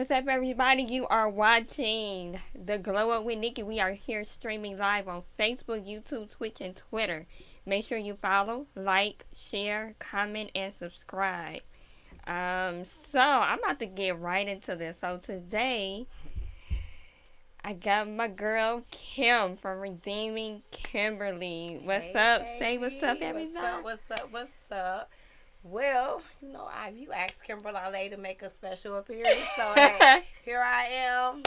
What's up, everybody? You are watching The Glow Up with Nikki. We are here streaming live on Facebook, YouTube, Twitch, and Twitter. Make sure you follow, like, share, comment, and subscribe. So I'm about to get right into this. So today, I got my girl Kim from Redeeming Kimberly. What's up? Baby. Say what's up, everybody. What's up? Well, you asked Kimberly to make a special appearance, so hey, here I am.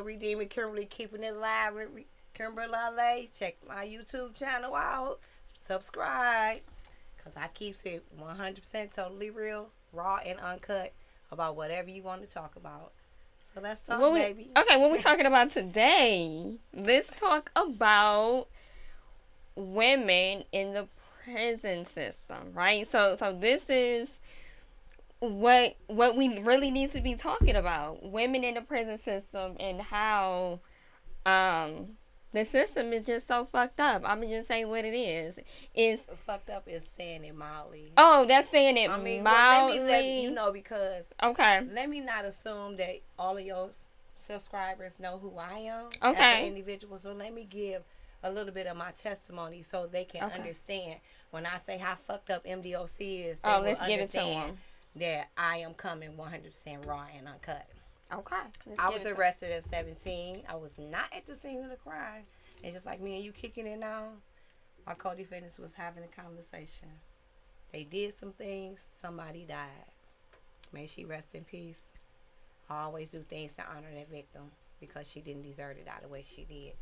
Redeeming Kimberly, keeping it live with Kimberly. Check my YouTube channel out. Subscribe, because I keeps it 100% totally real, raw, and uncut about whatever you want to talk about. So let's talk, baby. What we talking about today? Let's talk about women in the prison system, right? So this is what we really need to be talking about: women in the prison system and how the system is just so fucked up. I'm just saying what it is. It's fucked up is saying it mildly. Oh, that's saying it mildly. Let me let because okay. Let me not assume that all of your subscribers know who I am as an individual. So let me give a little bit of my testimony so they can understand when I say how fucked up MDOC is. They will understand that I am coming 100% raw and uncut. Okay. I was arrested at 17. I was not at the scene of the crime. And just like me and you kicking it now, my co-defendants was having a conversation. They did some things. Somebody died. May she rest in peace. I always do things to honor that victim because she didn't deserve it out the way she did.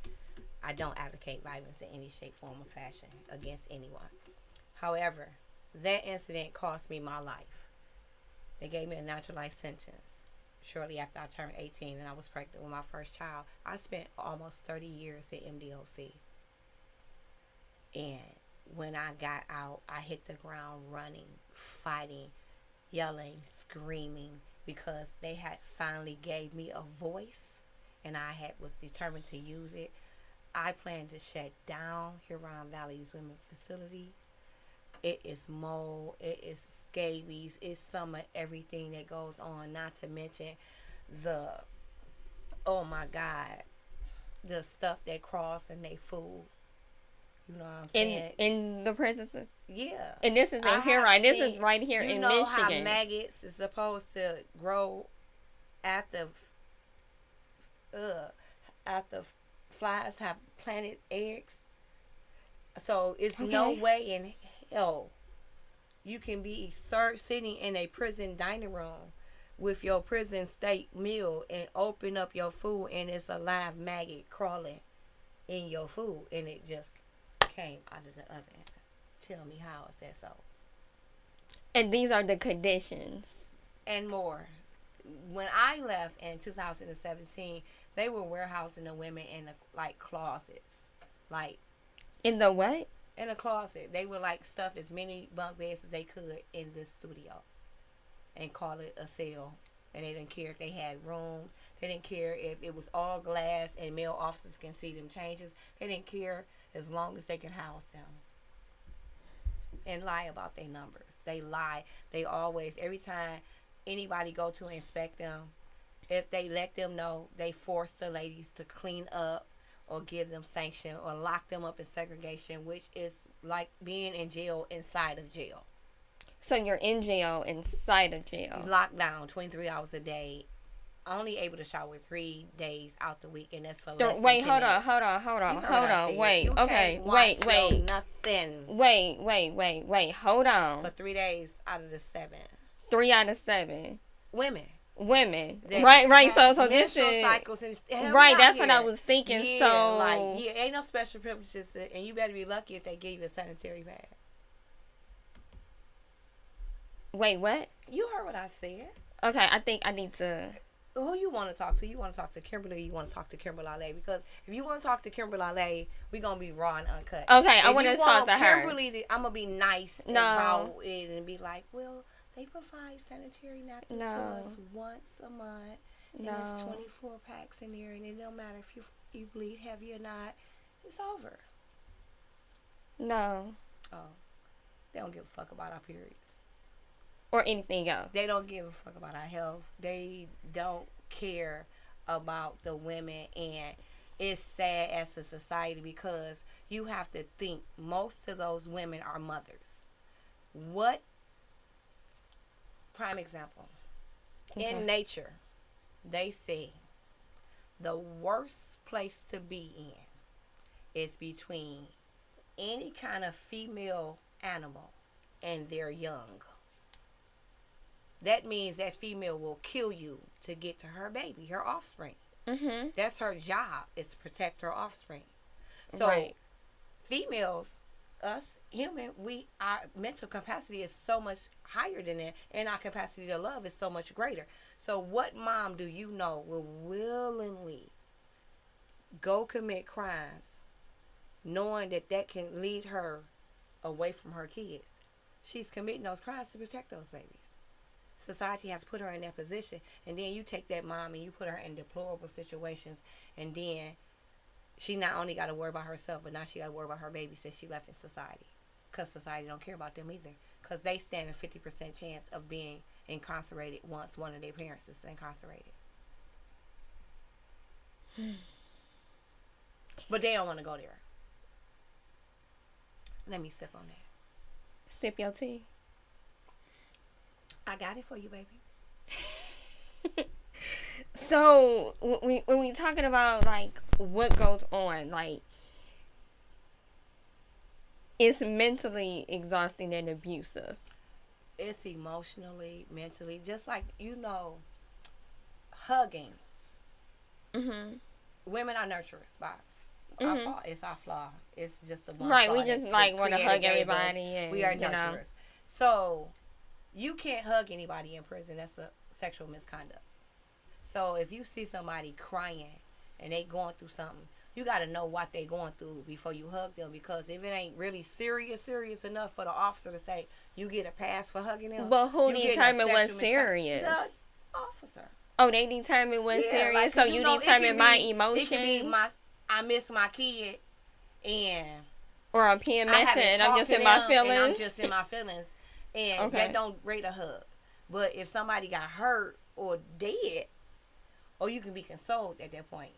I don't advocate violence in any shape, form, or fashion against anyone. However, that incident cost me my life. They gave me a natural life sentence shortly after I turned 18 and I was pregnant with my first child. I spent almost 30 years at MDOC. And when I got out, I hit the ground running, fighting, yelling, screaming, because they had finally gave me a voice and I was determined to use it. I plan to shut down Huron Valley's women's facility. It is mold, it is scabies, it's some of everything that goes on, not to mention the stuff that cross in their food. You know what I'm saying? In the prison system? Yeah. And this is in Huron. This is right here in Michigan. You know how maggots is supposed to grow after flies have planted eggs? So it's no way in hell you can be sitting in a prison dining room with your prison steak meal and open up your food and it's a live maggot crawling in your food and it just came out of the oven. Tell me, how is that so? And these are the conditions. And more. When I left in 2017, they were warehousing the women in closets. In the what? In a closet. They would stuff as many bunk beds as they could in the studio and call it a cell. And they didn't care if they had room. They didn't care if it was all glass and male officers can see them changes. They didn't care as long as they could house them. And lie about their numbers. They lie. They always, every time anybody go to inspect them, if they let them know, they force the ladies to clean up or give them sanction or lock them up in segregation, which is like being in jail inside of jail. So you're in jail inside of jail. Locked down 23 hours a day. Only able to shower 3 days out the week, and that's for less than 10 minutes. Hold on. Wait. Okay. Wait. Nothing. Wait. Hold on. For 3 days out of the 7. 3 out of 7. Women. Right. So this is cycles and right. That's what I was thinking. Yeah, ain't no special privileges, and you better be lucky if they give you a sanitary pad. Wait, what? You heard what I said. Okay, I think I need to. Who you want to talk to? You want to talk to Kimberly? You want to talk to Kimberly? Because if you want to talk to Kimberly, we're gonna be raw and uncut. Okay, I want to talk to her. Kimberly, I'm gonna be nice about it and be like, well, they provide sanitary napkins to us once a month, and there's 24 packs in there, and it don't matter if you bleed heavy or not. It's over. No. Oh, they don't give a fuck about our periods. Or anything else. They don't give a fuck about our health. They don't care about the women, and it's sad as a society because you have to think most of those women are mothers. What prime example? Okay. In nature, they say the worst place to be in is between any kind of female animal and their young. That means that female will kill you to get to her baby, her offspring. Mm-hmm. That's her job, is to protect her offspring. So Right. females, us human, our mental capacity is so much higher than that, and our capacity to love is so much greater. So what mom do you know will willingly go commit crimes knowing that that can lead her away from her kids? She's committing those crimes to protect those babies. Society has put her in that position, and then you take that mom and you put her in deplorable situations, and then she not only got to worry about herself, but now she got to worry about her baby since she left in society, because society don't care about them either, because they stand a 50% chance of being incarcerated once one of their parents is incarcerated. But they don't want to go there. Let me sip on that. Sip your tea. I got it for you, baby. So when we talking about like what goes on, like it's mentally exhausting and abusive. It's emotionally, mentally, just like, hugging. Mm-hmm. Women are nurturers by our fault. It's our flaw. It's just a one Right, flaw we just that like want to Creator hug gave us. everybody, and We are you know. nurturers. So you can't hug anybody in prison. That's a sexual misconduct. So if you see somebody crying and they going through something, you got to know what they going through before you hug them, because if it ain't really serious enough for the officer to say you get a pass for hugging them. But who you getting a determined what's sexual serious? The officer. Oh, they determine what's Yeah, serious, like, so 'cause you it determine can my be- emotions. It can be I miss my kid, and or I'm I PMSing haven't and I'm talked just to in my them, feelings. and I'm just in my feelings, and Okay. that don't rate a hug. But if somebody got hurt or dead, or you can be consoled at that point,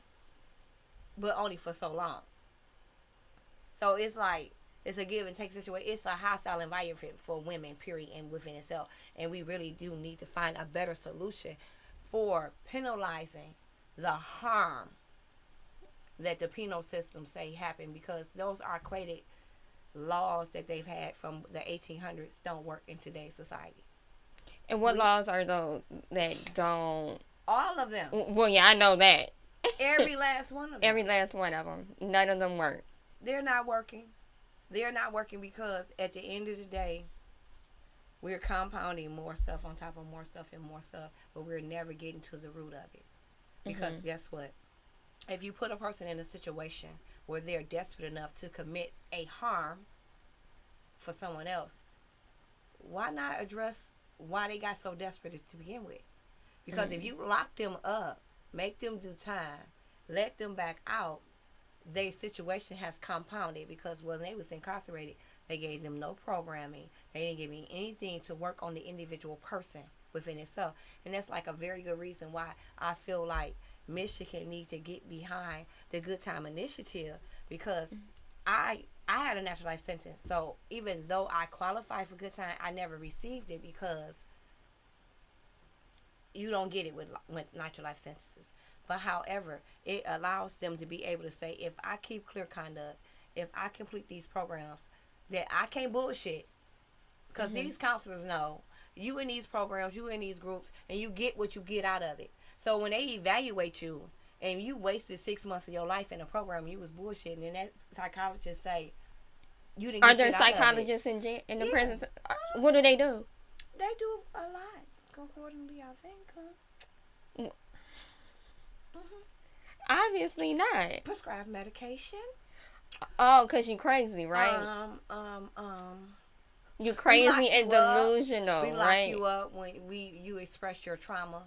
but only for so long. So it's like, it's a give and take situation. It's a hostile environment for women, period, and within itself. And we really do need to find a better solution for penalizing the harm that the penal system say happened, because those archaic laws that they've had from the 1800s don't work in today's society. And what laws are those that don't? All of them. Well, yeah, I know that. Every last one of them. Every last one of them. None of them work. They're not working. They're not working because at the end of the day, we're compounding more stuff on top of more stuff and more stuff, but we're never getting to the root of it. Because guess what? If you put a person in a situation where they're desperate enough to commit a harm for someone else, why not address why they got so desperate to begin with? Because if you lock them up, make them do time, let them back out, their situation has compounded, because when they was incarcerated, they gave them no programming. They didn't give me anything to work on the individual person within itself. And that's like a very good reason why I feel like Michigan needs to get behind the Good Time Initiative, because I had a natural life sentence. So even though I qualified for Good Time, I never received it, because you don't get it with natural life sentences. But however, it allows them to be able to say, if I keep clear conduct, if I complete these programs, that I can't bullshit. Because these counselors know you in these programs, you in these groups, and you get what you get out of it. So when they evaluate you and you wasted 6 months of your life in a program, you was bullshitting, and that psychologist say you didn't Are get there shit out of it. psychologists in the Yeah. prison? What do they do? They do a lot, accordingly, I think. Obviously not. Prescribe medication. Oh, because you crazy, right? You crazy and delusional, We lock right? you up when you express your trauma.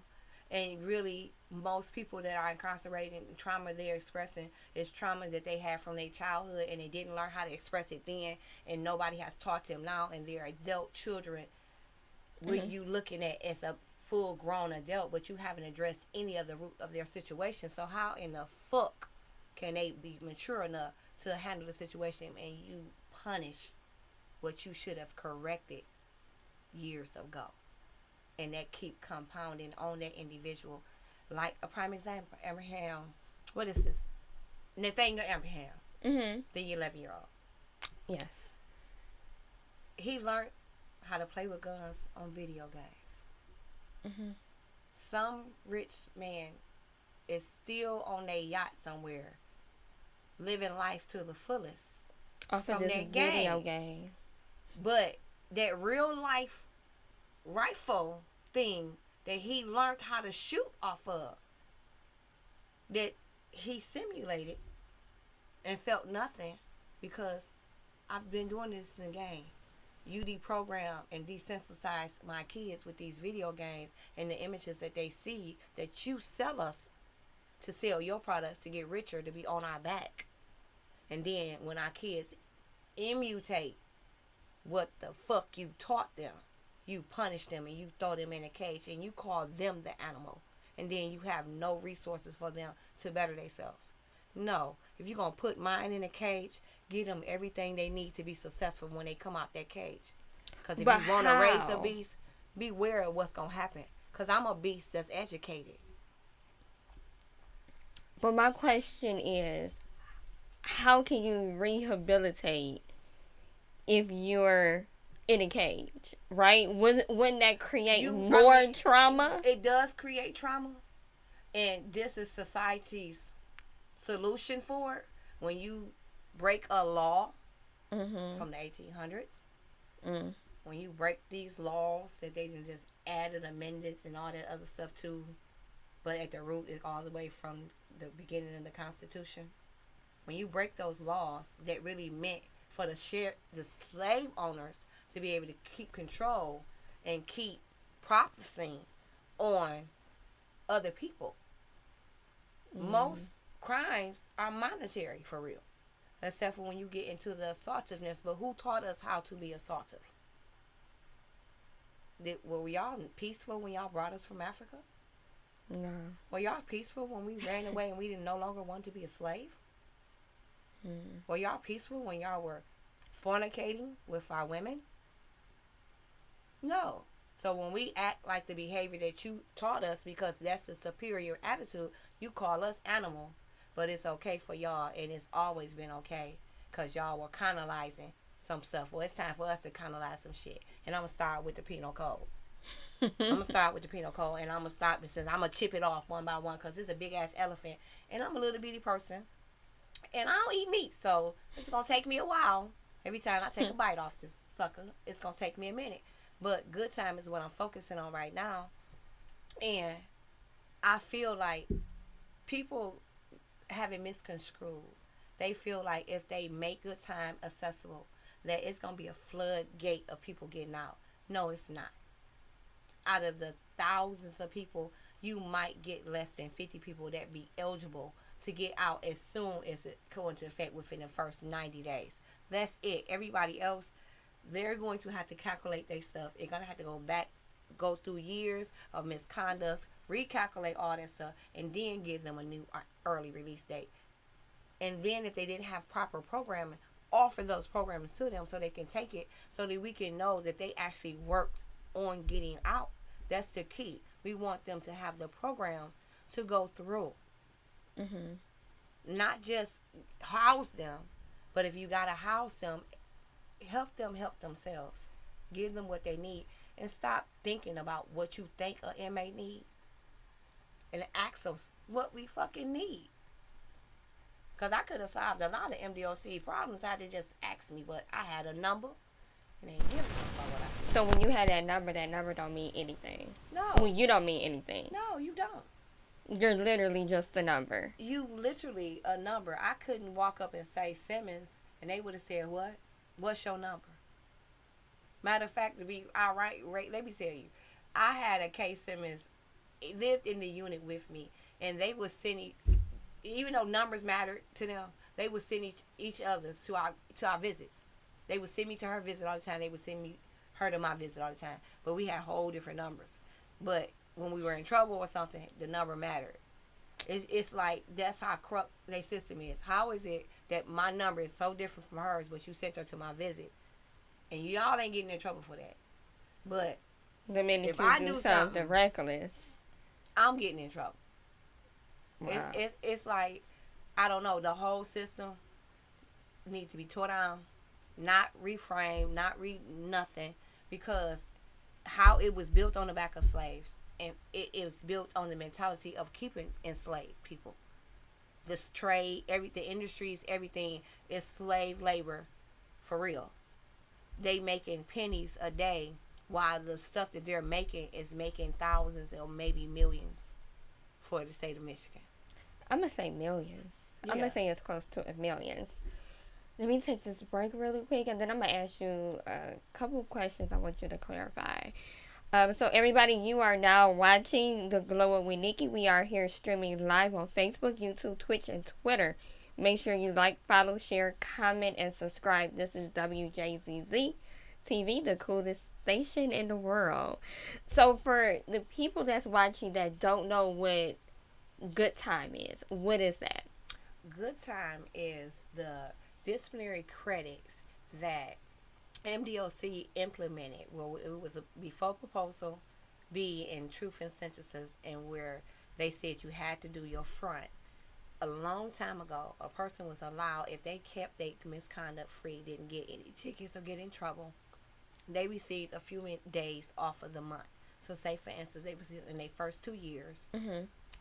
And really, most people that are incarcerated, trauma they're expressing is trauma that they had from their childhood, and they didn't learn how to express it then, and nobody has taught them now, and they're adult children. What you looking at as a full grown adult, but you haven't addressed any of the root of their situation. So how in the fuck can they be mature enough to handle the situation and you punish what you should have corrected years ago? And that keep compounding on that individual. Like a prime example, Abraham, what is this? Nathaniel Abraham, the 11-year-old. Yes. He learned how to play with guns on video games. Some rich man is still on their yacht somewhere, living life to the fullest Off from of this that video game. game. But that real life rifle thing that he learned how to shoot off of, that he simulated and felt nothing, because I've been doing this in the game. You deprogram and desensitize my kids with these video games and the images that they see that you sell us to sell your products to get richer, to be on our back. And then when our kids imitate what the fuck you taught them, you punish them and you throw them in a cage and you call them the animal. And then you have no resources for them to better themselves. No, if you're going to put mine in a cage, give them everything they need to be successful when they come out that cage. Because if you want to raise a beast, beware of what's going to happen. Because I'm a beast that's educated. But my question is, how can you rehabilitate if you're in a cage, right? Wouldn't that create more trauma? It does create trauma. And this is society's solution for it. When you break a law from the 1800s, when you break these laws that they didn't just added amendments and all that other stuff to, but at the root is all the way from the beginning of the Constitution. When you break those laws that really meant for the slave owners to be able to keep control and keep profiting on other people. Most crimes are monetary, for real. Except for when you get into the assaultiveness. But who taught us how to be assaultive? Were we all peaceful when y'all brought us from Africa? No. Were y'all peaceful when we ran away and we didn't no longer want to be a slave? Were y'all peaceful when y'all were fornicating with our women? No. So when we act like the behavior that you taught us, because that's a superior attitude, you call us animal. But it's okay for y'all, and it's always been okay, because y'all were colonizing some stuff. Well, it's time for us to colonize some shit. And I'm going to start with the penal code. I'm going to start with the penal code, and I'm going to stop, since I'm going to chip it off one by one, because it's a big-ass elephant. And I'm a little bitty person. And I don't eat meat, so it's going to take me a while. Every time I take a bite off this sucker, it's going to take me a minute. But good time is what I'm focusing on right now. And I feel like people have it misconstrued. They feel like if they make good time accessible, that it's going to be a floodgate of people getting out. No, it's not. Out of the thousands of people, you might get less than 50 people that be eligible to get out as soon as it go into effect within the first 90 days. That's it. Everybody else, they're going to have to calculate their stuff. They're going to have to go through years of misconduct, recalculate all that stuff, and then give them a new early release date. And then if they didn't have proper programming, offer those programs to them so they can take it, so that we can know that they actually worked on getting out. That's the key. We want them to have the programs to go through. Not just house them, but if you got to house them, help themselves. Give them what they need. And stop thinking about what you think an inmate need. And ask them what we fucking need. Because I could have solved a lot of MDOC problems had they just asked me, but I had a number and they didn't give a fuck about what I said. So when you had that number don't mean anything. No. Well, you don't mean anything. No, you don't. You're literally just a number. You literally a number. I couldn't walk up and say Simmons and they would have said, what? What's your number? Matter of fact, to be all right, let me tell you. I had a K Simmons lived in the unit with me, and they would send, even though numbers mattered to them, they would send each other to our visits. They would send me to her visit all the time. They would send me her to my visit all the time. But we had whole different numbers. But when we were in trouble or something, the number mattered. It's like that's how corrupt their system is. How is it that my number is so different from hers, but you sent her to my visit, and y'all ain't getting in trouble for that? But The minute if you I do do something something, reckless. I'm getting in trouble. Wow. It's like, I don't know, the whole system needs to be tore down, not reframed, not nothing, because how it was built on the back of slaves, and it was built on the mentality of keeping enslaved people. This trade, the industries, everything is slave labor for real. They making pennies a day while the stuff that they're making is making thousands or maybe millions for the state of Michigan. I'm going to say millions. I'm going Yeah. to say it's close to millions. Let me take this break really quick, and then I'm going to ask you a couple questions I want you to clarify. So everybody, you are now watching The Glow Up with Nikki. We are here streaming live on Facebook, YouTube, Twitch, and Twitter. Make sure you like, follow, share, comment, and subscribe. This is Wjzz TV, the coolest station in the world. So for the people that's watching that don't know what good time is, what is that? Good time is the disciplinary credits that MDOC implemented. Well, it was before proposal, B in truth and synthesis, and where they said you had to do your front. A long time ago, a person was allowed, if they kept their misconduct free, didn't get any tickets or get in trouble, they received a few days off of the month. So say, for instance, they received in their first 2 years,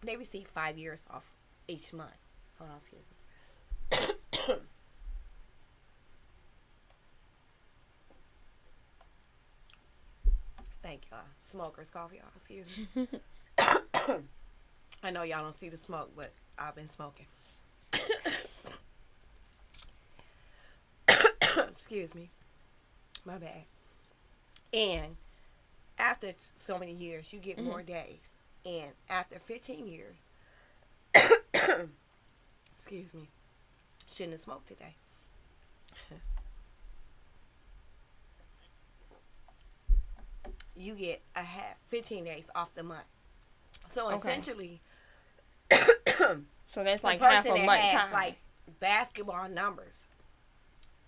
they received 5 years off each month. Hold on, excuse me. Thank y'all. Smokers coffee, y'all. Excuse me. I know y'all don't see the smoke, but I've been smoking. Excuse me. My bad. And after so many years, you get more days. And after 15 years, excuse me, shouldn't have smoked today. You get 15 days off the month. So essentially, so that's the like half person a that month has time. like basketball numbers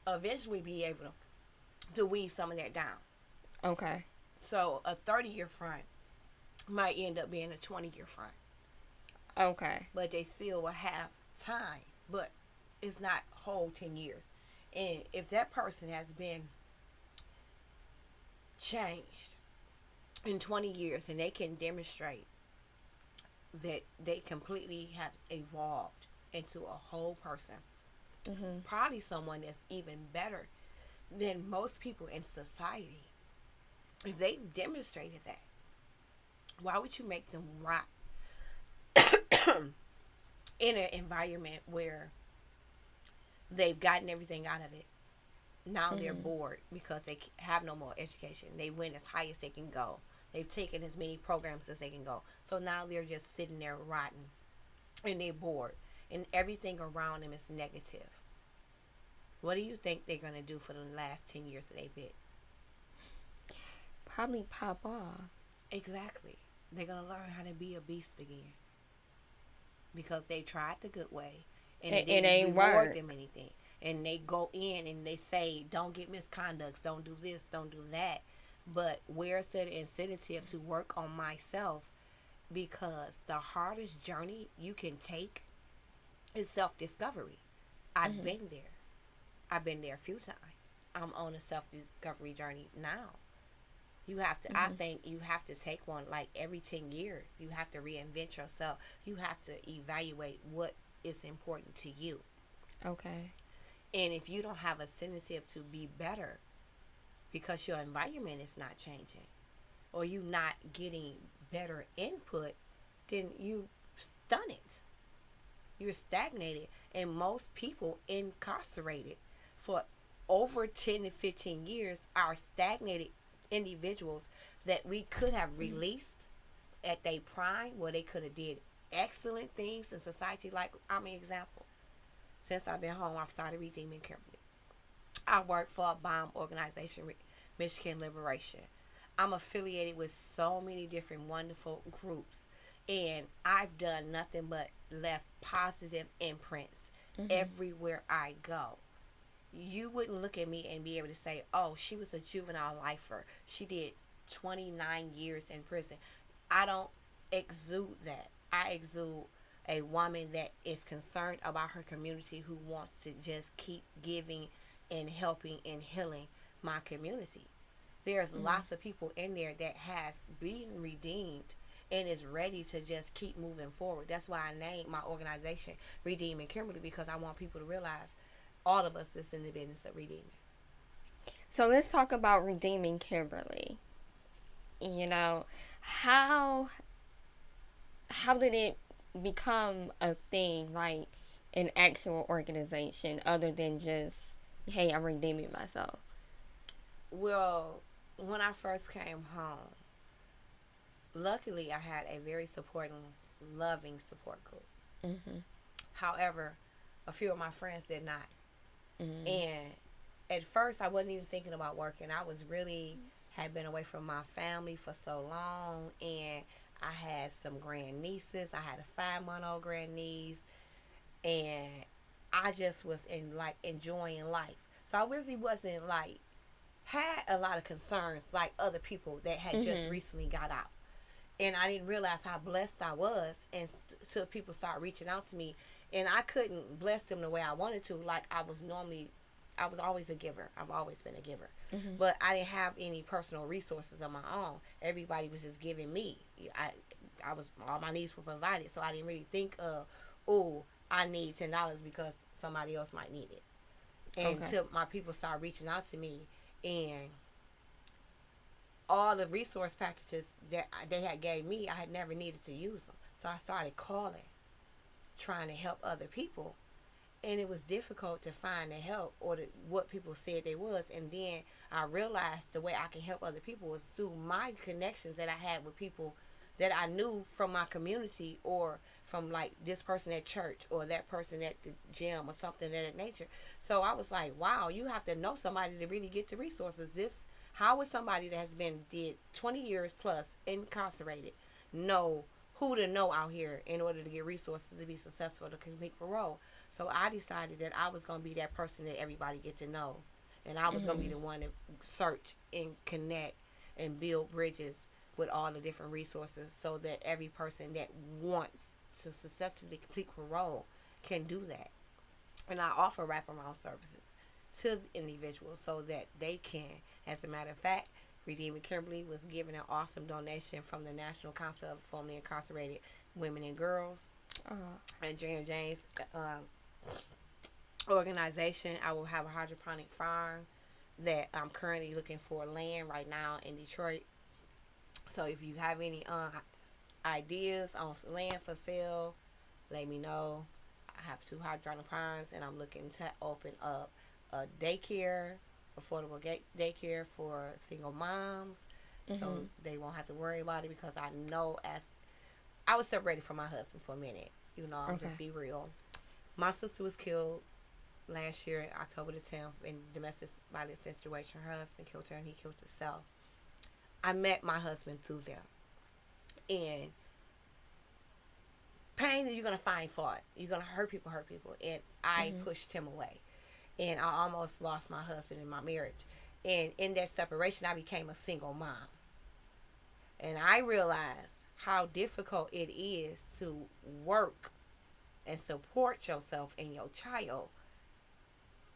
eventually be able to weave some of that down. Okay. So a 30-year front might end up being a 20-year front. Okay. But they still will have time. But it's not whole 10 years. And if that person has been changed in 20 years and they can demonstrate that they completely have evolved into a whole person, probably someone that's even better than most people in society, if they've demonstrated that, why would you make them rot in an environment where they've gotten everything out of it? Now they're bored because they have no more education. They went as high as they can go. They've taken as many programs as they can go. So now they're just sitting there rotting and they're bored. And everything around them is negative. What do you think they're going to do for the last 10 years that they've been? Probably pop off. Exactly. They're going to learn how to be a beast again. Because they tried the good way. And it didn't reward them anything. And they go in and they say, don't get misconducts, don't do this, don't do that. But where's the incentive to work on myself? Because the hardest journey you can take is self-discovery. I've been there. I've been there a few times. I'm on a self-discovery journey now. You have to, I think you have to take one like every 10 years. You have to reinvent yourself. You have to evaluate what is important to you. Okay. And if you don't have a incentive to be better because your environment is not changing or you not getting better input, then you stun it. You're stagnated. And most people incarcerated for over 10 to 15 years are stagnated individuals that we could have released at their prime where they could have did excellent things in society. Like, I'm an example. Since I've been home, I've started redeeming Kimberly. I work for a bomb organization, Michigan Liberation. I'm affiliated with so many different wonderful groups, and I've done nothing but left positive imprints everywhere I go. You wouldn't look at me and be able to say, "Oh, she was a juvenile lifer. She did 29 years in prison." I don't exude that. I exude a woman that is concerned about her community, who wants to just keep giving and helping and healing my community. There's lots of people in there that has been redeemed and is ready to just keep moving forward. That's why I named my organization Redeeming Kimberly, because I want people to realize all of us is in the business of redeeming. So let's talk about Redeeming Kimberly. You know, how did it become a thing, like an actual organization, other than just, hey, I'm redeeming myself? Well, when I first came home, luckily I had a very supporting, loving support group. However, a few of my friends did not. And at first I wasn't even thinking about working. I was really had been away from my family for so long, and I had some grandnieces. I had a 5-month-old grandniece, and I just was enjoying life. So I really wasn't had a lot of concerns like other people that had just recently got out. And I didn't realize how blessed I was until people start reaching out to me. And I couldn't bless them the way I wanted to, like I was normally. I was always a giver. I've always been a giver. But I didn't have any personal resources of my own. Everybody was just giving me. I was, all my needs were provided. So I didn't really think of, oh, I need $10 because somebody else might need it. And until my people started reaching out to me, and all the resource packages that they had gave me, I had never needed to use them. So I started calling, trying to help other people. And it was difficult to find the help or what people said they was. And then I realized the way I can help other people was through my connections that I had with people that I knew from my community, or from like this person at church or that person at the gym or something of that nature. So I was like, wow, you have to know somebody to really get the resources. How would somebody that has been did 20 years plus incarcerated know who to know out here in order to get resources to be successful to complete parole? So I decided that I was going to be that person that everybody get to know. And I was going to be the one to search and connect and build bridges with all the different resources, so that every person that wants to successfully complete parole can do that. And I offer wraparound services to individuals so that they can. As a matter of fact, Redeeming Kimberly was given an awesome donation from the National Council of Formerly Incarcerated Women and Girls. And Jane James organization. I will have a hydroponic farm that I'm currently looking for land right now in Detroit. So if you have any ideas on land for sale, let me know. I have 2 hydroponic farms, and I'm looking to open up a daycare, affordable daycare for single moms, so they won't have to worry about it. Because I know, as I was separated from my husband for a minute, I'll just be real. My sister was killed last year, October the 10th, in a domestic violence situation. Her husband killed her, and he killed himself. I met my husband through them. And pain that you're going to find fault. You're going to hurt people. And I pushed him away. And I almost lost my husband in my marriage. And in that separation, I became a single mom. And I realized how difficult it is to work and support yourself and your child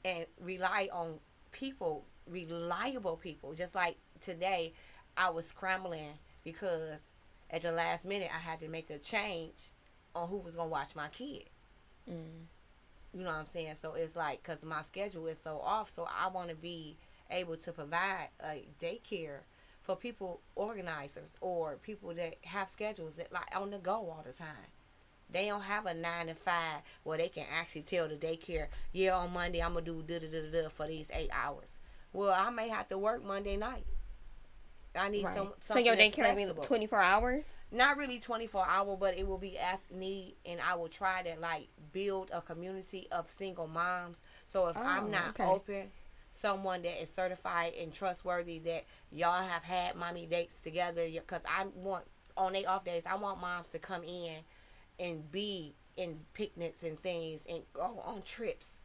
and rely on people, reliable people. Just like today, I was scrambling because at the last minute I had to make a change on who was going to watch my kid. You know what I'm saying? So it's like, because my schedule is so off, so I want to be able to provide a daycare for people, organizers, or people that have schedules that like on the go all the time. They don't have a 9 to 5 where they can actually tell the daycare, yeah, on Monday I'm going to do da-da-da-da for these 8 hours. Well, I may have to work Monday night. I need something so your daycare will be 24 hours? Not really 24 hours, but it will be as need, and I will try to like build a community of single moms. So if I'm not open, someone that is certified and trustworthy, that y'all have had mommy dates together. Because I want, on their off days, I want moms to come in and be in picnics and things and go on trips,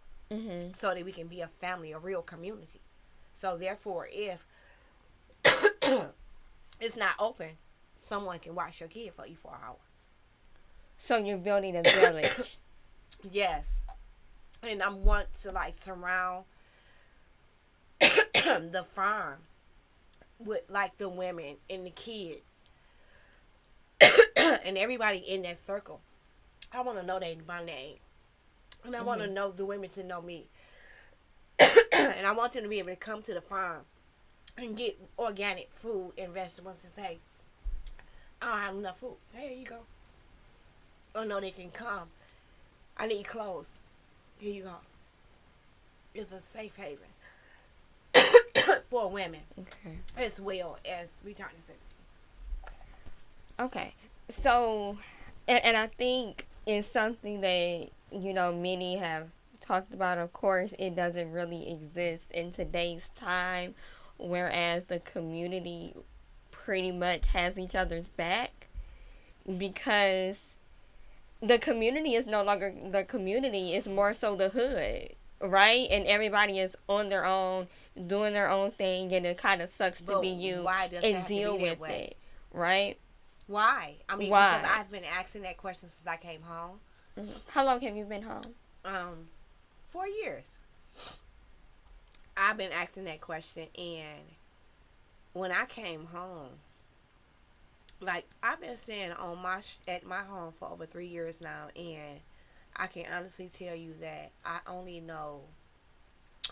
so that we can be a family, a real community. So therefore, if it's not open, someone can watch your kid for you for an hour. So you're building a village. Yes. And I want to like surround the farm with like the women and the kids and everybody in that circle. I want to know they by name. And I want to know the women to know me. And I want them to be able to come to the farm and get organic food and vegetables and say, I don't have enough food. Here you go. Or no, they can come. I need clothes. Here you go. It's a safe haven for women, as well as returning citizens. Okay. So, and I think it's something that, many have talked about. Of course, it doesn't really exist in today's time, whereas the community pretty much has each other's back, because the community is no longer the community, it's more so the hood, right? And everybody is on their own, doing their own thing, and it kind of sucks to be you and deal with it, right? Why? I mean, because I've been asking that question since I came home. How long have you been home? 4 years. I've been asking that question, and when I came home, like, I've been staying on at my home for over 3 years now, and I can honestly tell you that I only know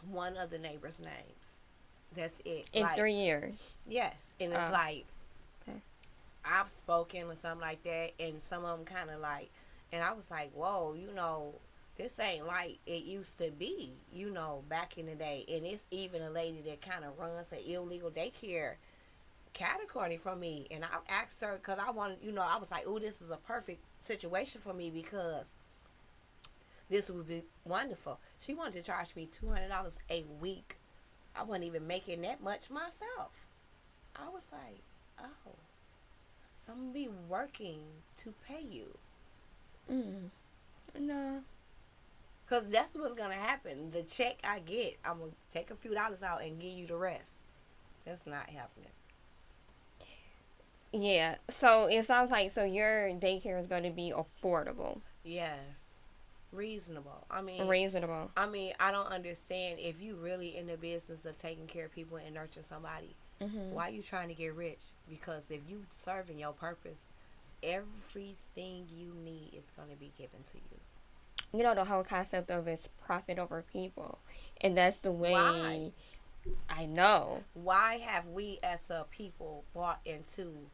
one of the neighbors' names. That's it. In 3 years? Yes. And it's like, I've spoken or something like that, and some of them kind of like, and I was like, whoa, this ain't like it used to be, back in the day. And it's even a lady that kind of runs an illegal daycare category for me. And I asked her, because I wanted, I was like, oh, this is a perfect situation for me, because this would be wonderful. She wanted to charge me $200 a week. I wasn't even making that much myself. I was like, oh, so I'm going to be working to pay you. No. Because that's what's going to happen. The check I get, I'm going to take a few dollars out and give you the rest. That's not happening. Yeah. So it sounds like, your daycare is going to be affordable. Yes. Reasonable. Reasonable. I don't understand, if you really in the business of taking care of people and nurturing somebody, why are you trying to get rich? Because if you serving your purpose, everything you need is going to be given to you. The whole concept of it's profit over people. And that's the way. Why? I know. Why have we as a people bought into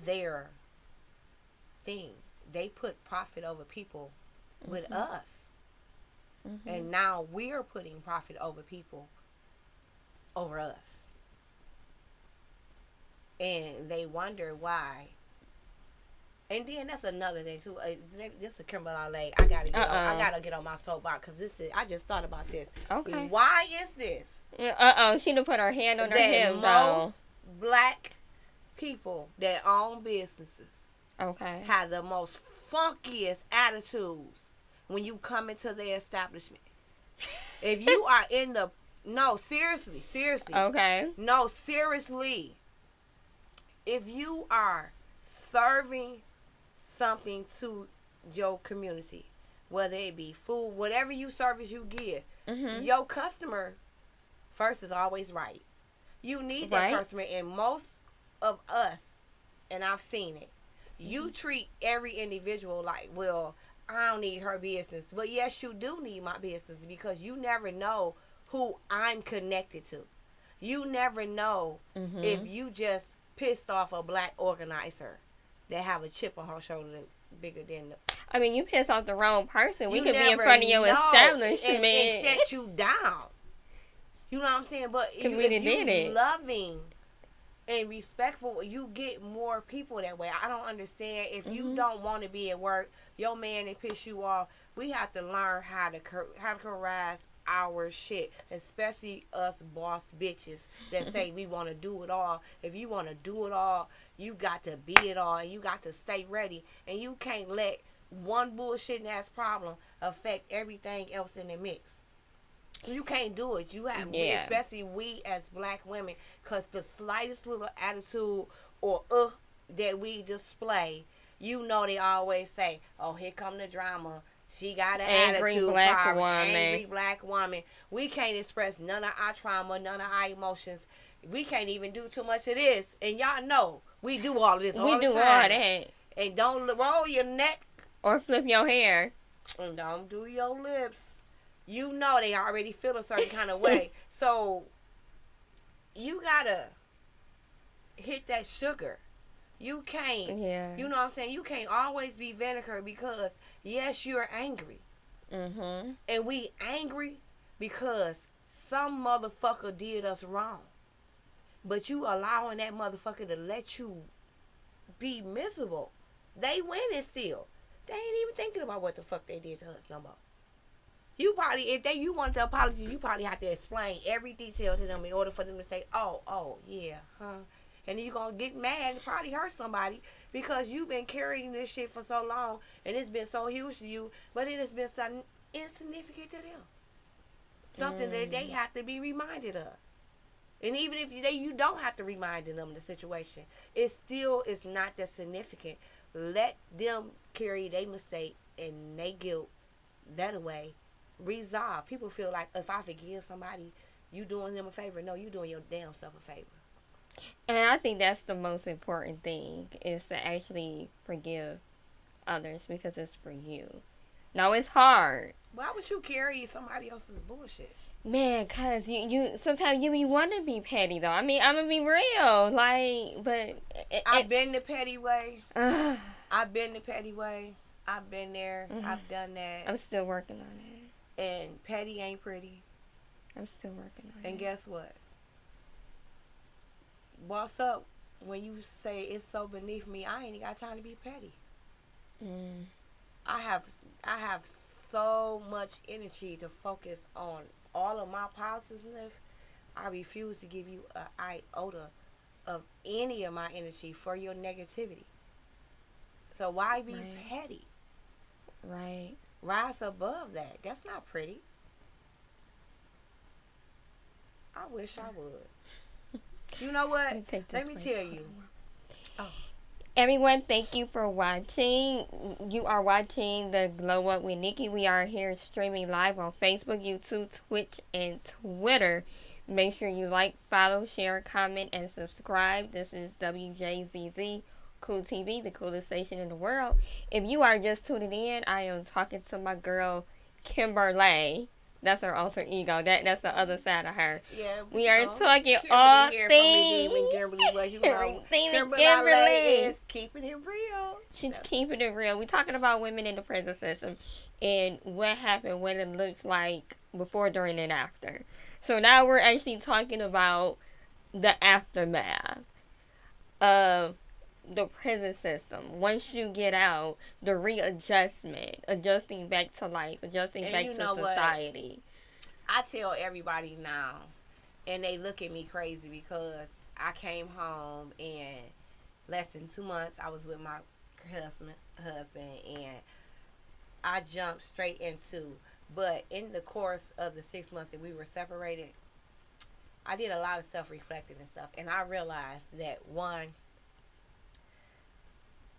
their thing? They put profit over people with us. And now we're putting profit over people over us. And they wonder why. And then that's another thing too. This is Kimberly. I gotta get on my soapbox, because I just thought about this. Okay. Why is this? She done put her hand on her hip, though. Most black people that own businesses, have the most funkiest attitudes when you come into their establishment. If you are in the seriously. Okay. No, seriously. If you are serving something to your community, whether it be food, whatever you service you give, your customer first is always right. You need that customer, and most of us, and I've seen it, you treat every individual like, well, I don't need her business. But yes, you do need my business, because you never know who I'm connected to. You never know if you just pissed off a black organizer that have a chip on her shoulder bigger than you pissed off the wrong person. We could be in front of your establishment and shut you down. You know what I'm saying? But if you loving and respectful, you get more people that way. I don't understand if you don't want to be at work, your man and piss you off We have to learn how to categorize our shit, especially us boss bitches that say we want to do it all. If you want to do it all, you got to be it all, and you got to stay ready, and you can't let one bullshit ass problem affect everything else in the mix. You can't do it. You have, especially we as black women, because the slightest little attitude or that we display, you know, they always say, "Oh, here come the drama. She got an attitude problem. Angry black woman." We can't express none of our trauma, none of our emotions. We can't even do too much of this. And y'all know we do all of this all the time. We do all that. And don't roll your neck or flip your hair. And don't do your lips. You know they already feel a certain kind of way. So you gotta hit that sugar. You can't, you know what I'm saying? You can't always be vinegar because, yes, you're angry. Mm-hmm. And we angry because some motherfucker did us wrong. But you allowing that motherfucker to let you be miserable. They winning still. They ain't even thinking about what the fuck they did to us no more. You probably, if you want to apologize, you probably have to explain every detail to them in order for them to say, oh, yeah, huh? And then you're going to get mad and probably hurt somebody because you've been carrying this shit for so long and it's been so huge to you, but it has been something insignificant to them. Something that they have to be reminded of. And even if you don't have to remind them of the situation, it still is not that significant. Let them carry their mistake and their guilt that away. Resolve. People feel like if I forgive somebody, you doing them a favor. No, you doing your damn self a favor. And I think that's the most important thing, is to actually forgive others because it's for you. No, it's hard. Why would you carry somebody else's bullshit? Man, cause you sometimes you want to be petty though. I mean, I'm gonna be real, like, but I've been the petty way. I've been the petty way. I've been there. Mm-hmm. I've done that. I'm still working on it. And petty ain't pretty. I'm still working on it. And guess what? Boss up, when you say it's so beneath me, I ain't got time to be petty. I have so much energy to focus on all of my positiveness. I refuse to give you an iota of any of my energy for your negativity. So why be petty? Right. Rise above that. That's not pretty. I wish I would. You know what? Let me tell you. Oh. Everyone, thank you for watching. You are watching the Glow Up with Nikki. We are here streaming live on Facebook, YouTube, Twitch, and Twitter. Make sure you like, follow, share, comment, and subscribe. This is Wjzz Cool TV, the coolest station in the world. If you are just tuning in, I am talking to my girl, Kimberly. That's her alter ego. That's the other side of her. Yeah, we are talking all things. Kimberly is keeping it real. She's keeping it real. We're talking about women in the prison system and what happened, what it looks like before, during, and after. So now we're actually talking about the aftermath of the prison system. Once you get out, the readjustment, adjusting back to life, adjusting back to society. I tell everybody now, and they look at me crazy because I came home and less than 2 months I was with my husband and I jumped straight into, but in the course of the 6 months that we were separated, I did a lot of self-reflecting and stuff, and I realized that, one,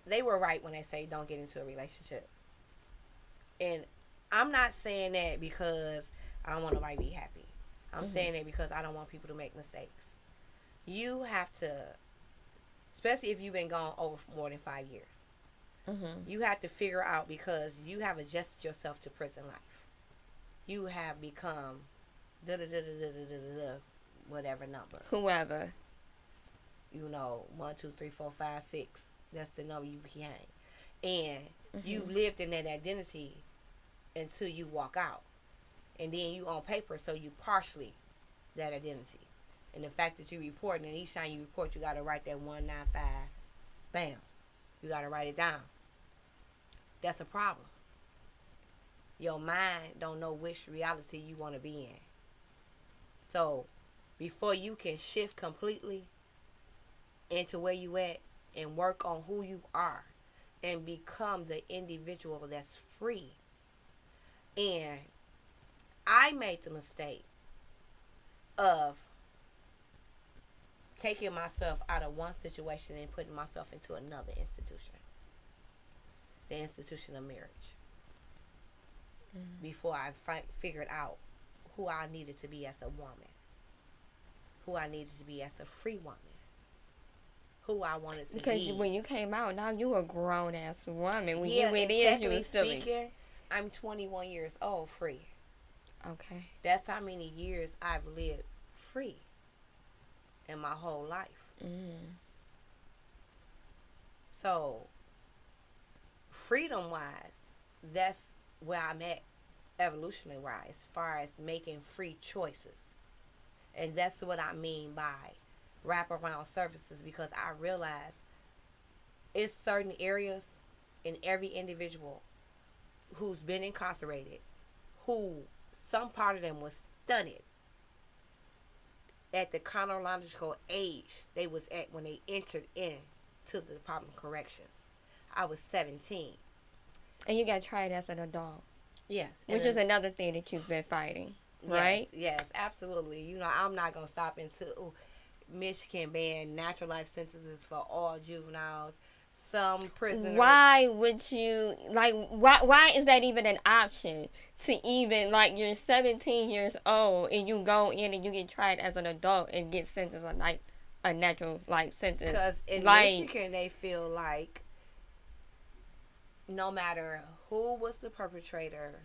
they were right when they say don't get into a relationship. And I'm not saying that because I don't want nobody to be happy. I'm saying that because I don't want people to make mistakes. You have to, especially if you've been gone over more than 5 years, you have to figure out, because you have adjusted yourself to prison life. You have become whatever number. Whoever. You know, 1, 2, 3, 4, 5, 6. That's the number you became. And you lived in that identity until you walk out. And then you on paper, so you partially that identity. And the fact that you report, and each time you report, you got to write that 195. Bam. You got to write it down. That's a problem. your mind don't know which reality you want to be in. So before you can shift completely into where you at and work on who you are and become the individual that's free. And I made the mistake of taking myself out of one situation and putting myself into another institution. The institution of marriage. Before I figured out who I needed to be as a woman. Who I needed to be as a free woman. Who I wanted to be. Because when you came out, now you a grown ass woman. When Yeah, you went in, you was silly. Speaking, I'm 21 years old, free. Okay. That's how many years I've lived free in my whole life. So, freedom-wise, that's where I'm at evolutionary-wise, as far as making free choices. And that's what I mean by wraparound services, because I realize it's certain areas in every individual who's been incarcerated, who some part of them was studied at the chronological age they was at when they entered in to the Department of Corrections. I was 17. And you got tried as an adult. Yes. Which is another thing that you've been fighting, right? Yes, absolutely. You know, I'm not going to stop until Michigan banned natural life sentences for all juveniles. Some prisoners. Why would you, like, why is that even an option to even, like, you're 17 years old and you go in and you get tried as an adult and get sentenced on, like, a natural life sentence? Because in like, Michigan, they feel like no matter who was the perpetrator,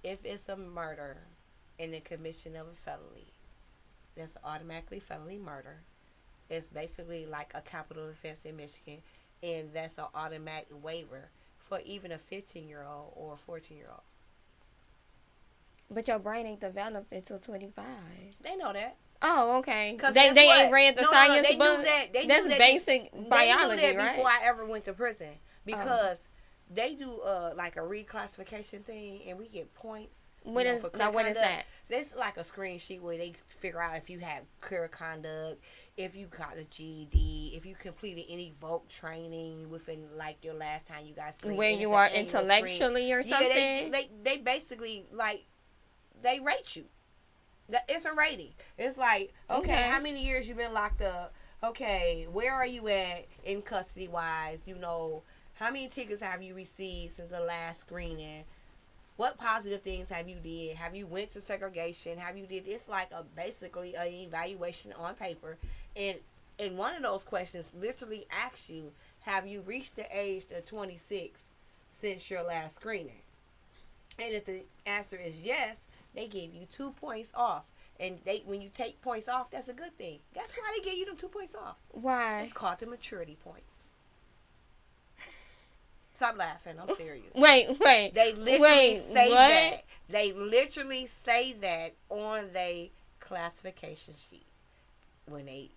if it's a murder in the commission of a felony, that's automatically felony murder. It's basically like a capital offense in Michigan, and that's an automatic waiver for even a 15-year-old or a 14-year-old. But your brain ain't developed until 25. They know that. Oh, okay. They ain't read the science they book. Knew that. They That's knew basic that. biology, they knew that right? before I ever went to prison, because they do like a reclassification thing, and we get points. What is that? It's like a screen sheet where they figure out if you have clear conduct, if you got a GED, if you completed any voc training within like your last time you guys screened. Where you are intellectually or something. Yeah, they basically like they rate you. It's a rating. It's like, okay, how many years you been locked up? Okay, where are you at in custody wise? You know, how many tickets have you received since the last screening? What positive things have you did? Have you went to segregation? Have you did? It's like basically an evaluation on paper. And one of those questions literally asks you, have you reached the age of 26 since your last screening? And if the answer is yes, they give you 2 points off. And when you take points off, that's a good thing. That's why they give you them 2 points off. Why? It's called the maturity points. Stop laughing. I'm serious. Wait. They literally say that. They literally say that on their classification sheet. When they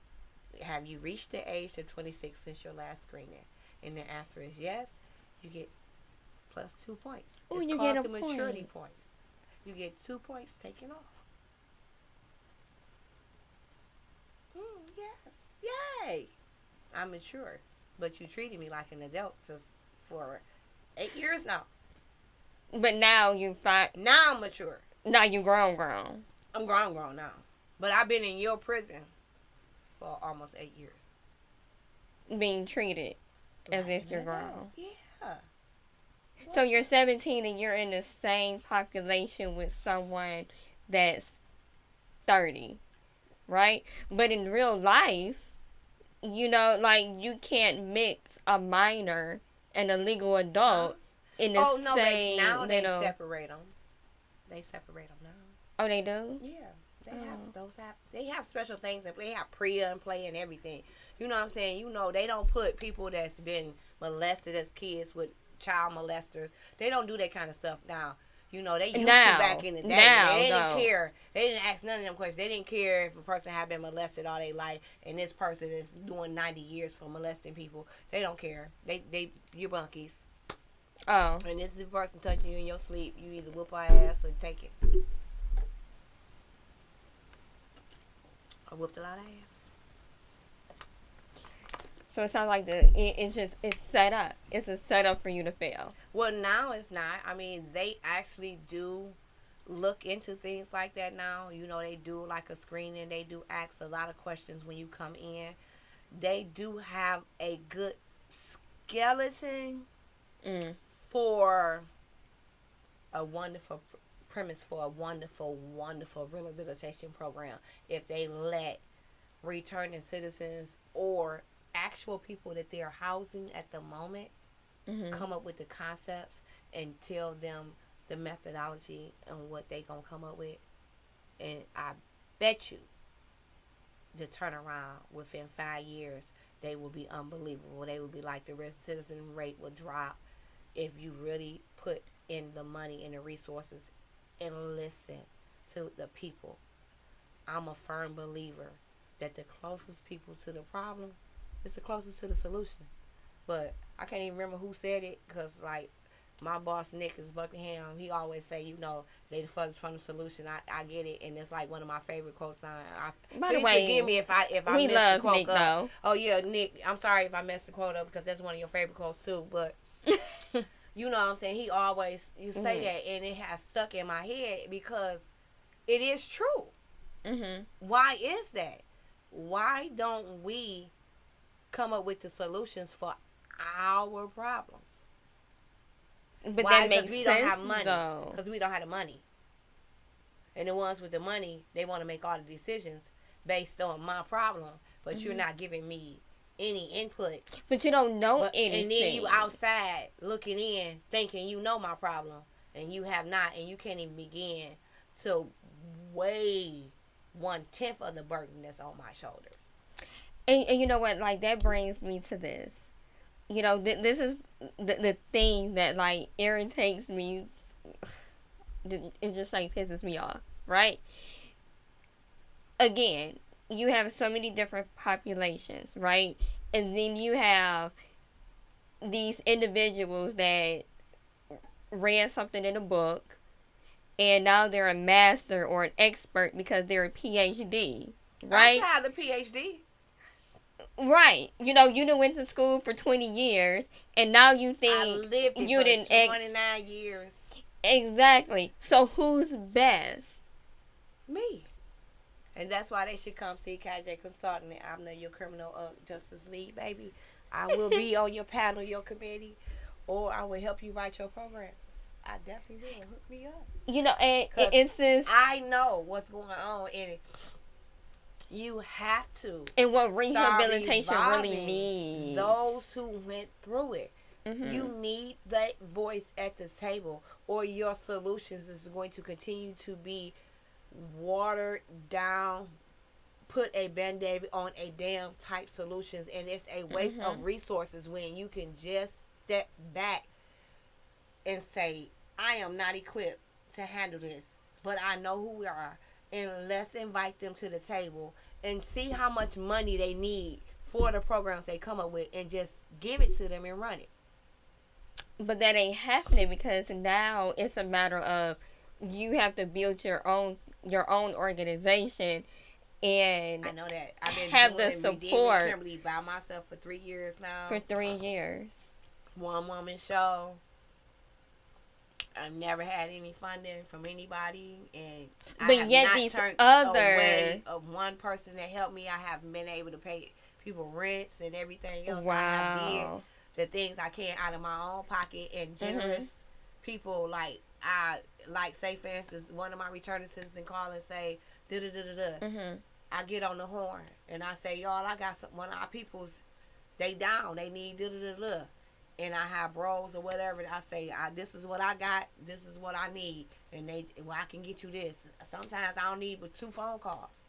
have you reached the age of 26 since your last screening, and the answer is yes, you get plus 2 points. Ooh, it's you called get the a maturity point. points. You get 2 points taken off. Yes. Yay. I'm mature. But you treated me like an adult for 8 years now. But now you find. Now I'm mature. Now you grown. I'm grown now. But I've been in your prison for almost 8 years. Being treated as if you're grown. Yeah. So you're 17 and you're in the same population with someone that's 30, right? But in real life, you know, like, you can't mix a minor and a legal adult in the same baby. Now little... they separate them. They separate them now. Oh, they do? Yeah. They have special things. They have PREA and play and everything. You know what I'm saying? You know, they don't put people that's been molested as kids with child molesters. They don't do that kind of stuff now. You know, they used to back in the day. They didn't care. They didn't ask none of them questions. They didn't care if a person had been molested all their life and this person is doing 90 years for molesting people. They don't care. They you bunkies. Oh. And this is the person touching you in your sleep. You either whoop her ass or take it. I whooped a lot of ass. So it sounds like it's set up. It's a setup for you to fail. Well, now it's not. I mean, they actually do look into things like that now. You know, they do like a screening. They do ask a lot of questions when you come in. They do have a good skeleton for a wonderful premise for a wonderful, wonderful rehabilitation program. If they let returning citizens or actual people that they're housing at the moment come up with the concepts and tell them the methodology and what they gonna come up with, and I bet you the turnaround within 5 years they will be unbelievable. They will be like the citizen rate will drop if you really put in the money and the resources and listen to the people. I'm a firm believer that the closest people to the problem is the closest to the solution. But I can't even remember who said it, because like my boss Nick is Buckingham. He always say, you know, they the furthest from the solution. I get it, and it's like one of my favorite quotes now. By the way, forgive me if I we messed love the quote Nick up. though. Oh yeah, Nick. I'm sorry if I messed the quote up, because that's one of your favorite quotes too. But you know what I'm saying? He always say that, and it has stuck in my head because it is true. Why is that? Why don't we come up with the solutions for our problems? But why? that makes Because we sense, don't have money. though. Because we don't have the money. And the ones with the money, they want to make all the decisions based on my problem, but you're not giving me any input. But you don't know anything. And then you outside looking in, thinking you know my problem, and you have not, and you can't even begin to weigh 1/10 of the burden that's on my shoulders. And you know what? Like, that brings me to this. You know, this is the thing that, like, irritates me. It just, like, pisses me off, right? Again, you have so many different populations, right? And then you have these individuals that read something in a book, and now they're a master or an expert because they're a PhD, right? I have the PhD. Right. You know, you done went to school for 20 years, and now you think I lived it you for didn't 29 years. Exactly. So who's best? Me. And that's why they should come see KJ Consulting. I'm your criminal justice lead, baby. I will be on your panel, your committee, or I will help you write your programs. I definitely will. Hook me up. You know, and it's just... I know what's going on in it. You have to. And what rehabilitation really needs. Those who went through it. You need that voice at the table, or your solutions is going to continue to be watered down, put a band-aid on a damn type solutions, and it's a waste of resources when you can just step back and say, I am not equipped to handle this, but I know who we are, and let's invite them to the table and see how much money they need for the programs they come up with, and just give it to them and run it. But that ain't happening, because now it's a matter of you have to build your own organization, and I know that I've been have doing the support Kimberly by myself for 3 years now. For 3 years, one woman show. I've never had any funding from anybody, and but I have yet not these turned other away of one person that helped me. I haven't been able to pay people rents and everything else. Wow. I have did the things I can out of my own pocket, and generous people like say for instance, one of my returning citizens call and say da da da da da. I get on the horn and I say, y'all, I got one of our people's, they down, they need da da da da. And I have bros or whatever. I say, this is what I got. This is what I need. And I can get you this. Sometimes I don't need but 2 phone calls,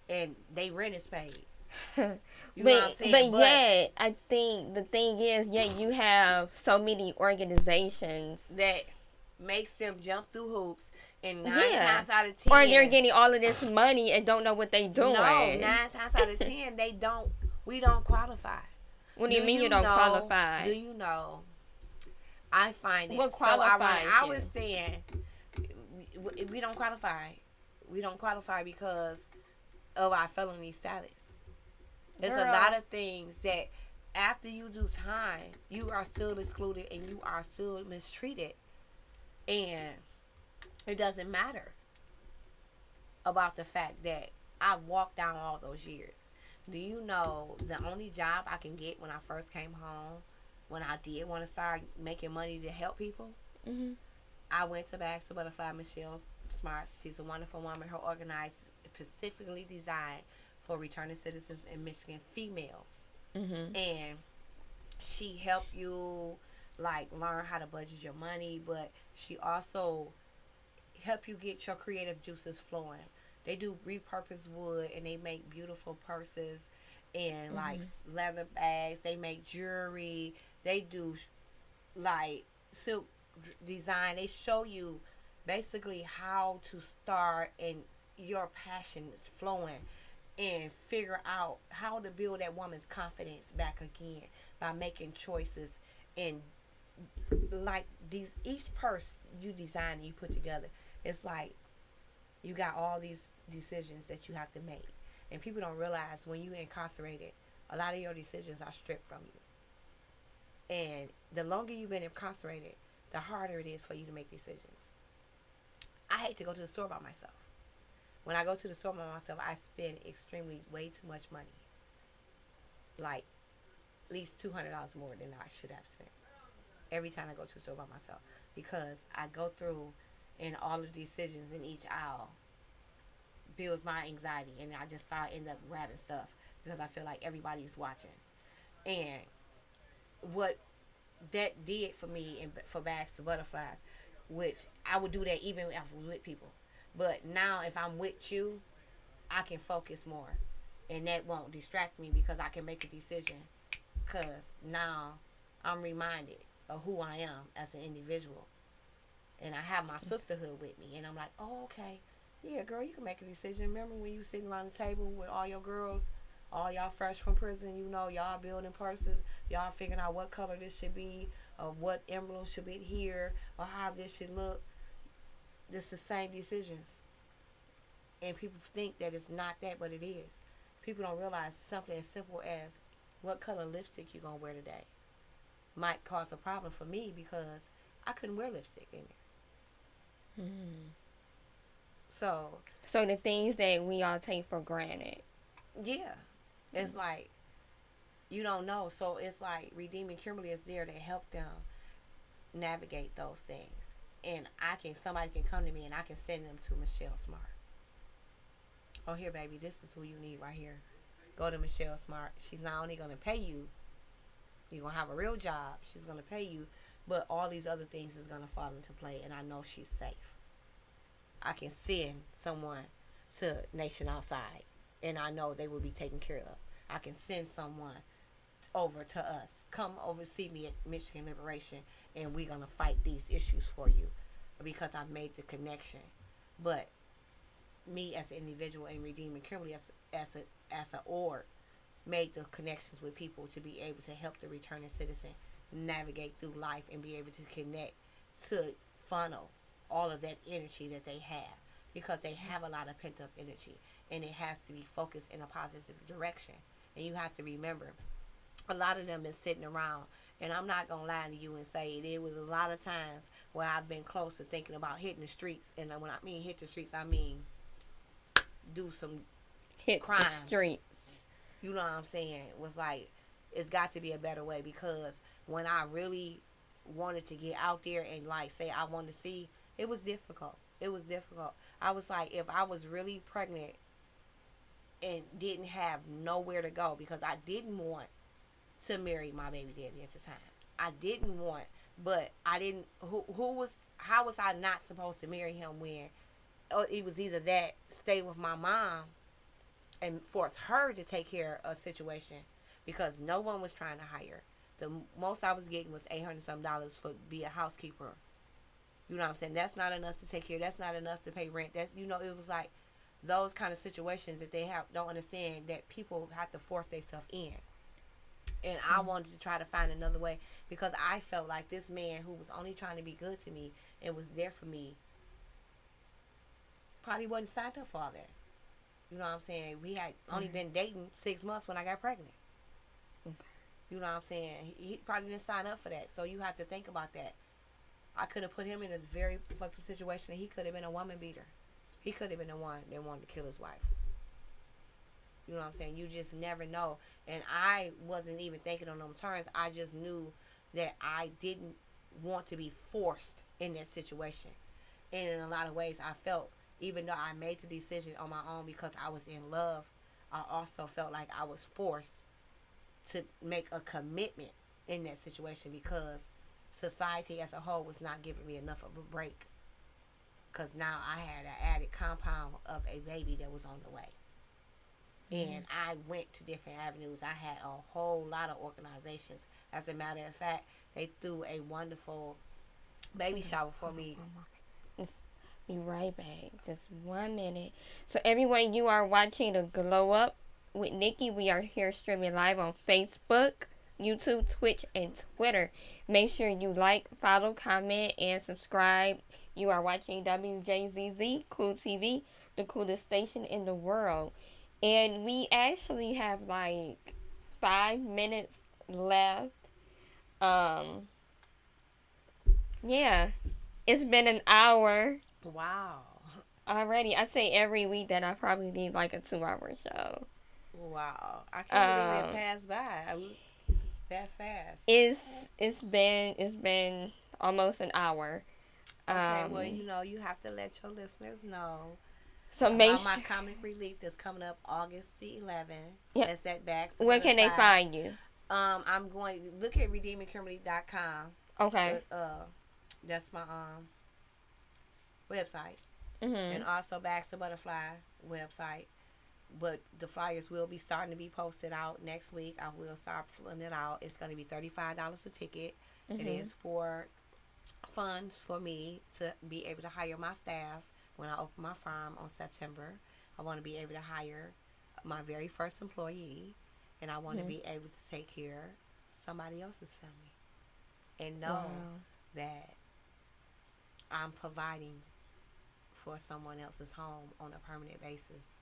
and they rent is paid. You know what I'm saying? But yet, I think the thing is, you have so many organizations that makes them jump through hoops, and 9 times out of 10, or they're getting all of this money and don't know what they doing. No, 9 times out of 10, we don't qualify. What do you mean you don't qualify? Do you know I find it. What So ironic. qualifies I you? was saying we don't qualify. We don't qualify because of our felony status. There's a lot Girl. of things that after you do time, you are still excluded and you are still mistreated. And it doesn't matter about the fact that I've walked down all those years. Do you know the only job I can get when I first came home, when I did want to start making money to help people? Mm-hmm. I went to Bags to Butterfly. Michelle Smart. She's a wonderful woman. Her organized, specifically designed for returning citizens in Michigan, females. Mm-hmm. And she helped you like learn how to budget your money, but she also help you get your creative juices flowing. They do repurpose wood and they make beautiful purses and like leather bags. They make jewelry. They do like silk design. They show you basically how to start and your passion is flowing and figure out how to build that woman's confidence back again by making choices and like these each purse you design and you put together, it's like you got all these decisions that you have to make, and people don't realize when you incarcerated, a lot of your decisions are stripped from you, and the longer you've been incarcerated, the harder it is for you to make decisions. I hate to go to the store by myself. When I go to the store by myself, I spend extremely way too much money, like at least $200 more than I should have spent every time I go to the store by myself, because I go through and all the decisions in each aisle builds my anxiety, and I just start end up grabbing stuff because I feel like everybody's watching. And what that did for me and for Bags to Butterflies, which I would do that even if I was with people, but now if I'm with you, I can focus more, and that won't distract me because I can make a decision, because now I'm reminded of who I am as an individual, and I have my sisterhood with me, and I'm like, oh, okay, yeah, girl, you can make a decision. Remember when you sitting around the table with all your girls, all y'all fresh from prison, you know, y'all building purses, y'all figuring out what color this should be, or what emblem should be here, or how this should look. This is the same decisions, and people think that it's not that, but it is. People don't realize something as simple as what color lipstick you gonna wear today might cause a problem for me because I couldn't wear lipstick in there. So the things that we all take for granted. yeah, it's like you don't know. So it's like Redeeming Kimberly is there to help them navigate those things, and somebody can come to me and I can send them to Michelle Smart. Oh, here, baby, this is who you need right here. Go to Michelle Smart. She's not only gonna pay you, you're gonna have a real job. She's gonna pay you, but all these other things is gonna fall into play, and I know she's safe. I can send someone to Nation Outside, and I know they will be taken care of. I can send someone over to us. Come over, see me at Michigan Liberation, and we're gonna fight these issues for you, because I've made the connection. But me as an individual and Redeeming Kimberly as a org made the connections with people to be able to help the returning citizen navigate through life and be able to connect to funnel all of that energy that they have, because they have a lot of pent up energy and it has to be focused in a positive direction. And you have to remember, a lot of them is sitting around, and I'm not gonna lie to you and say there was a lot of times where I've been close to thinking about hitting the streets, and when I mean hit the streets, I mean do some Hit crimes. the street. You know what I'm saying? It was like, it's got to be a better way, because when I really wanted to get out there and like say I wanted to see, it was difficult. It was difficult. I was like, if I was really pregnant and didn't have nowhere to go, because I didn't want to marry my baby daddy at the time. I didn't want, but I didn't, how was I not supposed to marry him when it was either that, stay with my mom and force her to take care of a situation, because no one was trying to hire. The most I was getting was $800 some for be a housekeeper. You know what I'm saying? That's not enough to take care. That's not enough to pay rent. That's, you know, it was like those kind of situations that they don't understand, that people have to force themselves in. And I wanted to try to find another way because I felt like this man who was only trying to be good to me and was there for me probably wasn't signed up for all that. You know what I'm saying? We had only been dating 6 months when I got pregnant. Okay. You know what I'm saying? He probably didn't sign up for that. So you have to think about that. I could have put him in a very fucked up situation, and he could have been a woman beater. He could have been the one that wanted to kill his wife. You know what I'm saying? You just never know. And I wasn't even thinking on them terms. I just knew that I didn't want to be forced in that situation. And in a lot of ways, I felt, even though I made the decision on my own because I was in love, I also felt like I was forced to make a commitment in that situation because society as a whole was not giving me enough of a break. Because now I had an added compound of a baby that was on the way. And I went to different avenues. I had a whole lot of organizations. As a matter of fact, they threw a wonderful baby shower for me. Be right back. Just 1 minute. So everyone, you are watching the Glow Up with Nikki. We are here streaming live on Facebook, YouTube, Twitch, and Twitter. Make sure you like, follow, comment, and subscribe. You are watching Wjzz Cool TV, the coolest station in the world. And we actually have like 5 minutes left. Yeah, it's been an hour. Wow. Already. I say every week that I probably need like a 2-hour show. Wow. I can't believe it passed by that fast. It's been almost an hour. Okay, well, you have to let your listeners know. So about my comic relief that's coming up August the 11th. Yep. That's at Bags. Where can they find you? I'm going to look at redeemingkimberly.com. Okay. That's my website. Mm-hmm. And also Bags to Butterfly website. But the flyers will be starting to be posted out next week. I will start pulling it out. It's going to be $35 a ticket. Mm-hmm. It is for funds for me to be able to hire my staff. When I open my farm on September, I want to be able to hire my very first employee, and I want to be able to take care of somebody else's family and know that I'm providing for someone else's home on a permanent basis.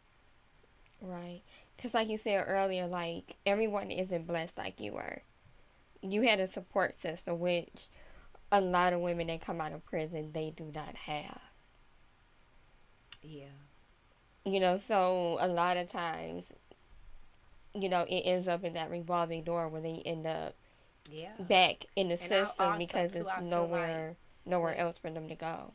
Right. Because like you said earlier, like, everyone isn't blessed like you were. You had a support system, which a lot of women that come out of prison, they do not have. Yeah. So a lot of times, it ends up in that revolving door where they end up back in the system because it's nowhere else for them to go.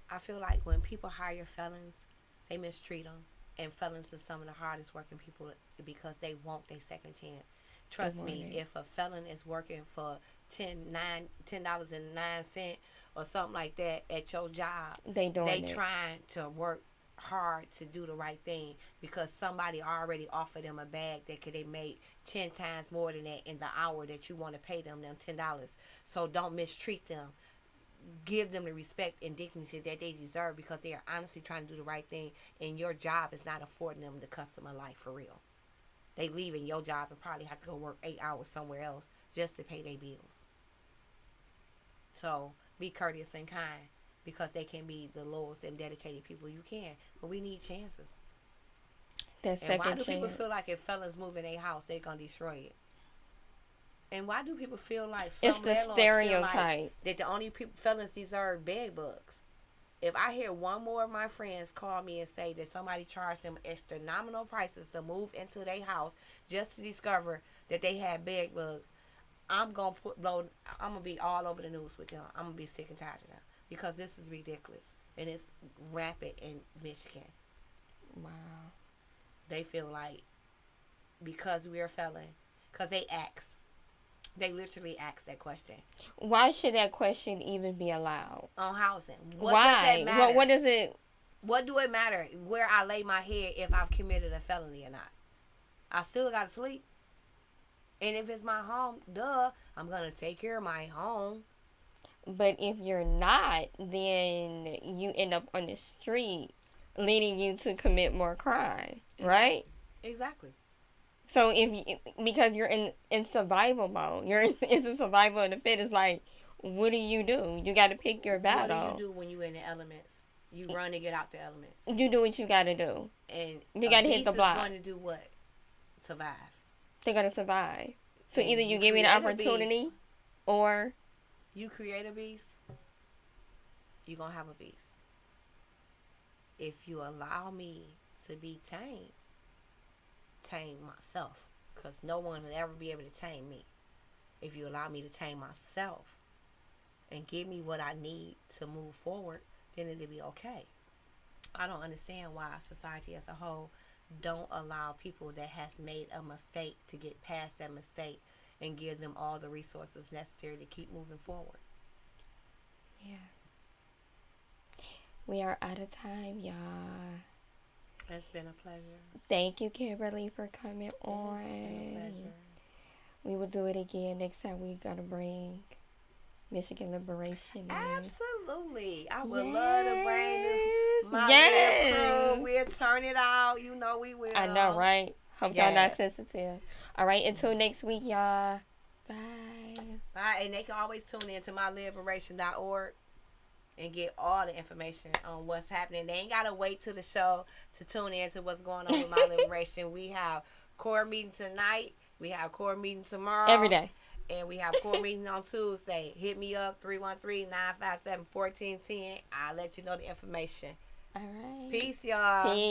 I feel like when people hire felons, they mistreat them. And felons are some of the hardest working people because they want their second chance. Trust me, if a felon is working for $10.09 or something like that at your job, they trying to work hard to do the right thing because somebody already offered them a bag that could they make 10 times more than that in the hour that you want to pay them $10. So don't mistreat them. Give them the respect and dignity that they deserve because they are honestly trying to do the right thing, and your job is not affording them the customer life for real. They leaving your job and probably have to go work 8 hours somewhere else just to pay their bills. So be courteous and kind because they can be the lowest and dedicated people you can. But we need chances. And why do people feel like if felons move in their house, they're going to destroy it? And why do people feel like some it's the stereotype that the only felons deserve bed bugs? If I hear one more of my friends call me and say that somebody charged them astronomical prices to move into their house just to discover that they had bed bugs, I'm gonna be all over the news with them. I'm gonna be sick and tired of them because this is ridiculous and it's rampant in Michigan. Wow. They feel like because we're a felon, because they literally ask that question. Why should that question even be allowed? On housing. Why? Does that matter? What does it... What do it matter where I lay my head if I've committed a felony or not? I still got to sleep. And if it's my home, I'm going to take care of my home. But if you're not, then you end up on the street, leading you to commit more crime, right? Exactly. So because you're in survival mode, you're in the survival of the fittest. Like, what do? You got to pick your battle. What do you do when you're in the elements? You run to get out the elements. You do what you got to do. And you got to hit the block. Is going to do what? Survive. They got to survive. So and either you give me the opportunity, or you create a beast. You're gonna have a beast. If you allow me to be tamed, tame myself, because no one will ever be able to tame me. If you allow me to tame myself and give me what I need to move forward, then it'll be okay. I don't understand why society as a whole don't allow people that has made a mistake to get past that mistake and give them all the resources necessary to keep moving forward. Yeah. We are out of time, y'all. It's been a pleasure. Thank you, Kimberly, for coming on. It's been a pleasure. We will do it again next time. We gotta bring Michigan Liberation in. Absolutely. I would love to bring my little crew. We'll turn it out. You know we will. I know, right? Hope y'all not sensitive. All right, until next week, y'all. Bye. Bye. And they can always tune in to myliberation.org and get all the information on what's happening. They ain't got to wait till the show to tune in to what's going on with My Liberation. We have core meeting tonight. We have core meeting tomorrow. Every day. And we have core meeting on Tuesday. Hit me up, 313-957-1410. I'll let you know the information. All right. Peace, y'all. Peace.